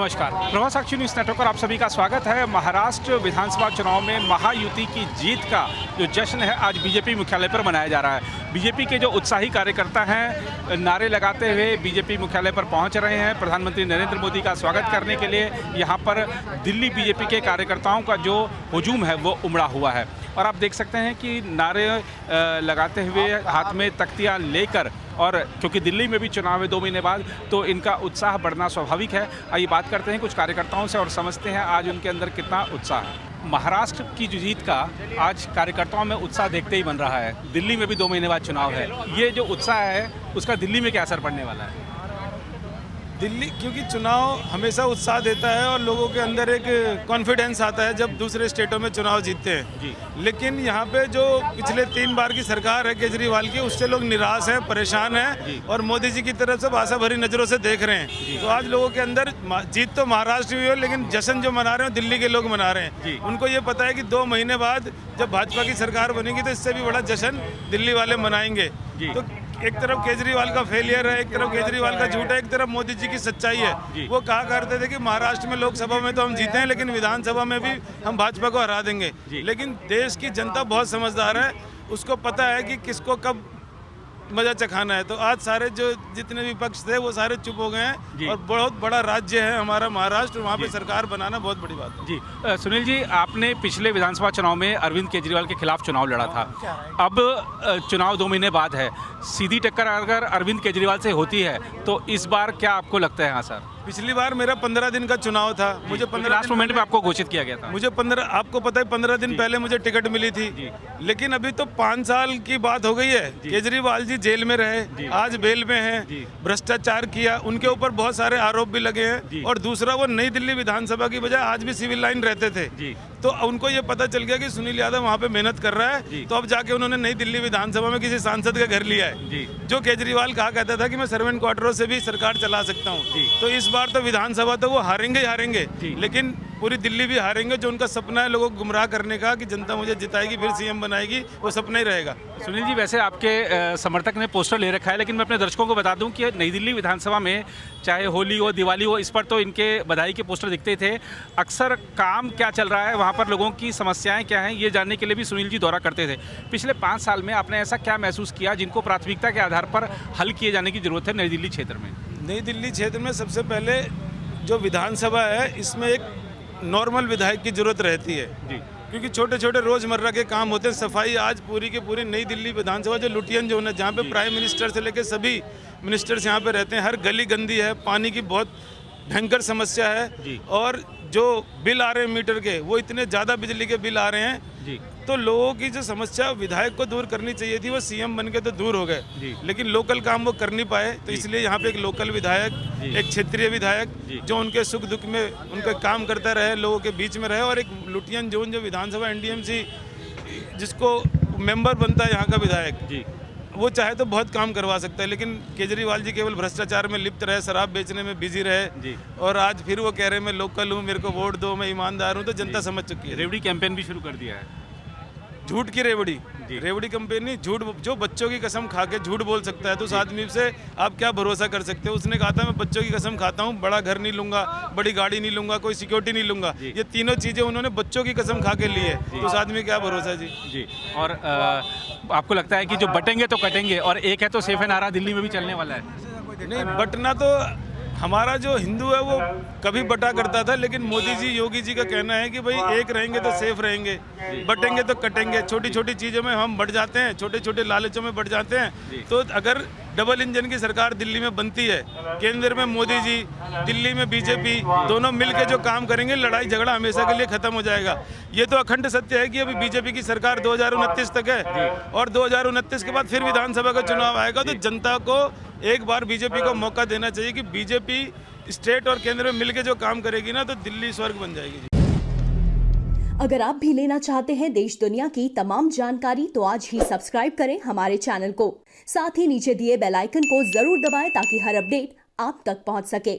नमस्कार, प्रभात साक्षी news network पर आप सभी का स्वागत है। महाराष्ट्र विधानसभा चुनाव में महायुति की जीत का जो जश्न है आज बीजेपी मुख्यालय पर मनाया जा रहा है। बीजेपी के जो उत्साही कार्यकर्ता हैं नारे लगाते हुए बीजेपी मुख्यालय पर पहुंच रहे हैं। प्रधानमंत्री नरेंद्र मोदी का स्वागत करने के लिए यहाँ पर दिल्ली बीजेपी के कार्यकर्ताओं का जो हुजूम है वो उमड़ा हुआ है और आप देख सकते हैं कि नारे लगाते हुए हाथ में तख्तियाँ लेकर, और क्योंकि दिल्ली में भी चुनाव है 2 महीने बाद, तो इनका उत्साह बढ़ना स्वाभाविक है। आइए बात करते हैं कुछ कार्यकर्ताओं से और समझते हैं आज उनके अंदर कितना उत्साह है। महाराष्ट्र की जो जीत का आज कार्यकर्ताओं में उत्साह देखते ही बन रहा है। दिल्ली में भी 2 महीने बाद चुनाव है, ये जो उत्साह है उसका दिल्ली में क्या असर पड़ने वाला है? दिल्ली क्योंकि चुनाव हमेशा उत्साह देता है और लोगों के अंदर एक कॉन्फिडेंस आता है जब दूसरे स्टेटों में चुनाव जीतते हैं जी। लेकिन यहाँ पे जो पिछले 3 बार की सरकार है केजरीवाल की, उससे लोग निराश हैं, परेशान हैं और मोदी जी की तरफ से आशा भरी नज़रों से देख रहे हैं। तो आज लोगों के अंदर जीत तो महाराष्ट्र हुई हो, लेकिन जश्न जो मना रहे हैं दिल्ली के लोग मना रहे हैं। उनको ये पता है कि 2 महीने बाद जब भाजपा की सरकार बनेगी तो इससे भी बड़ा जश्न दिल्ली वाले मनाएंगे। तो एक तरफ केजरीवाल का फेलियर है, एक तरफ केजरीवाल का झूठ है, एक तरफ मोदी जी की सच्चाई है। वो कहा करते थे कि महाराष्ट्र में लोकसभा में तो हम जीते हैं लेकिन विधानसभा में भी हम भाजपा को हरा देंगे। लेकिन देश की जनता बहुत समझदार है, उसको पता है कि किसको कब मजा चखाना है। तो आज सारे जो जितने विपक्ष थे वो सारे चुप हो गए हैं और बहुत बड़ा राज्य है हमारा महाराष्ट्र, वहाँ पे सरकार बनाना बहुत बड़ी बात है। जी सुनील जी, आपने पिछले विधानसभा चुनाव में अरविंद केजरीवाल के खिलाफ चुनाव लड़ा था। अब चुनाव 2 महीने बाद है, सीधी टक्कर अगर अरविंद केजरीवाल से होती है तो इस बार क्या आपको लगता है? हाँ सर, पिछली बार मेरा 15 दिन का चुनाव था, मुझे 15 लास्ट मोमेंट में आपको घोषित किया गया था। मुझे 15, आपको पता है 15 दिन पहले मुझे टिकट मिली थी, लेकिन अभी तो 5 साल की बात हो गई है। केजरीवाल जी जेल में रहे, आज बेल में हैं, भ्रष्टाचार किया, उनके ऊपर बहुत सारे आरोप भी लगे हैं। और दूसरा, वो नई दिल्ली विधानसभा की बजाय आज भी सिविल लाइन रहते थे। तो उनको ये पता चल गया कि सुनील यादव वहाँ पे मेहनत कर रहा है, तो अब जाके उन्होंने नई दिल्ली विधानसभा में किसी सांसद का घर लिया है। जो केजरीवाल कहा कहता था कि मैं सर्वेंट क्वार्टरों से भी सरकार चला सकता हूँ। तो इस बार तो विधानसभा तो वो हारेंगे ही हारेंगे, लेकिन पूरी दिल्ली भी हारेंगे। जो उनका सपना है लोगों को गुमराह करने का कि जनता मुझे जिताएगी फिर सीएम बनाएगी, वो सपना ही रहेगा। सुनील जी, वैसे आपके समर्थक ने पोस्टर ले रखा है, लेकिन मैं अपने दर्शकों को बता दूं कि नई दिल्ली विधानसभा में चाहे होली हो, दिवाली हो, इस पर तो इनके बधाई के पोस्टर दिखते थे। अक्सर काम क्या चल रहा है वहाँ पर, लोगों की समस्याएं क्या हैं, ये जानने के लिए भी सुनील जी दौरा करते थे। पिछले 5 साल में आपने ऐसा क्या महसूस किया जिनको प्राथमिकता के आधार पर हल किए जाने की जरूरत है नई दिल्ली क्षेत्र में? नई दिल्ली क्षेत्र में सबसे पहले जो विधानसभा है, इसमें एक नॉर्मल विधायक की जरूरत रहती है क्योंकि छोटे छोटे रोजमर्रा के काम होते हैं। सफाई आज पूरी की पूरी नई दिल्ली विधानसभा जो लुटियन जोन है, जहाँ पे प्राइम मिनिस्टर से लेकर सभी मिनिस्टर्स यहाँ पे रहते हैं, हर गली गंदी है, पानी की बहुत भयंकर समस्या है और जो बिल आ रहे हैं मीटर के, वो इतने ज़्यादा बिजली के बिल आ रहे हैं। तो लोगों की जो समस्या विधायक को दूर करनी चाहिए थी, वो सीएम बन के तो दूर हो गए, लेकिन लोकल काम वो कर नहीं पाए। तो इसलिए यहाँ पे एक लोकल विधायक, एक क्षेत्रीय विधायक जो उनके सुख दुख में उनका काम करता रहे, लोगों के बीच में रहे, और एक लुटियन जोन जो विधानसभा एनडीएमसी जिसको मेंबर बनता है यहाँ का विधायक, वो चाहे तो बहुत काम करवा सकता है। लेकिन केजरीवाल जी केवल भ्रष्टाचार में लिप्त रहे, शराब बेचने में बिजी रहे और आज फिर वो कह रहे हैं मैं लोकल हूँ, मेरे को वोट दो, मैं ईमानदार हूँ। तो जनता समझ चुकी है। रेवड़ी कैंपेन भी शुरू कर दिया है। झूठ की रेवड़ी, रेवड़ी कंपनी झूठ, जो बच्चों की कसम खा के झूठ बोल सकता है तो उस आदमी से आप क्या भरोसा कर सकते हो? उसने कहा था मैं बच्चों की कसम खाता हूँ, बड़ा घर नहीं लूंगा, बड़ी गाड़ी नहीं लूंगा, कोई सिक्योरिटी नहीं लूंगा। ये तीनों चीजें उन्होंने बच्चों की कसम खा के ली है, तो उस आदमी क्या भरोसा जी। और आपको लगता है कि जो बटेंगे तो कटेंगे, और एक है तो सेफ है नारा दिल्ली में भी चलने वाला है? नहीं, बटना तो हमारा जो हिंदू है वो कभी बटा करता था, लेकिन मोदी जी, योगी जी का कहना है कि भाई एक रहेंगे तो सेफ रहेंगे, बटेंगे तो कटेंगे। छोटी छोटी चीज़ों में हम बढ़ जाते हैं, छोटे छोटे लालचों में बढ़ जाते हैं। तो अगर डबल इंजन की सरकार दिल्ली में बनती है, केंद्र में मोदी जी, दिल्ली में बीजेपी, दोनों मिलकर जो काम करेंगे, लड़ाई झगड़ा हमेशा के लिए खत्म हो जाएगा। ये तो अखंड सत्य है कि अभी बीजेपी की सरकार 2029 तक है और 2029 के बाद फिर विधानसभा का चुनाव आएगा। तो जनता को एक बार बीजेपी को मौका देना चाहिए कि बीजेपी स्टेट और केंद्र में मिलकर जो काम करेगी ना, तो दिल्ली स्वर्ग बन जाएगी। अगर आप भी लेना चाहते हैं देश दुनिया की तमाम जानकारी, तो आज ही सब्सक्राइब करें हमारे चैनल को। साथ ही नीचे दिए बेल आइकन को जरूर दबाएं ताकि हर अपडेट आप तक पहुंच सके।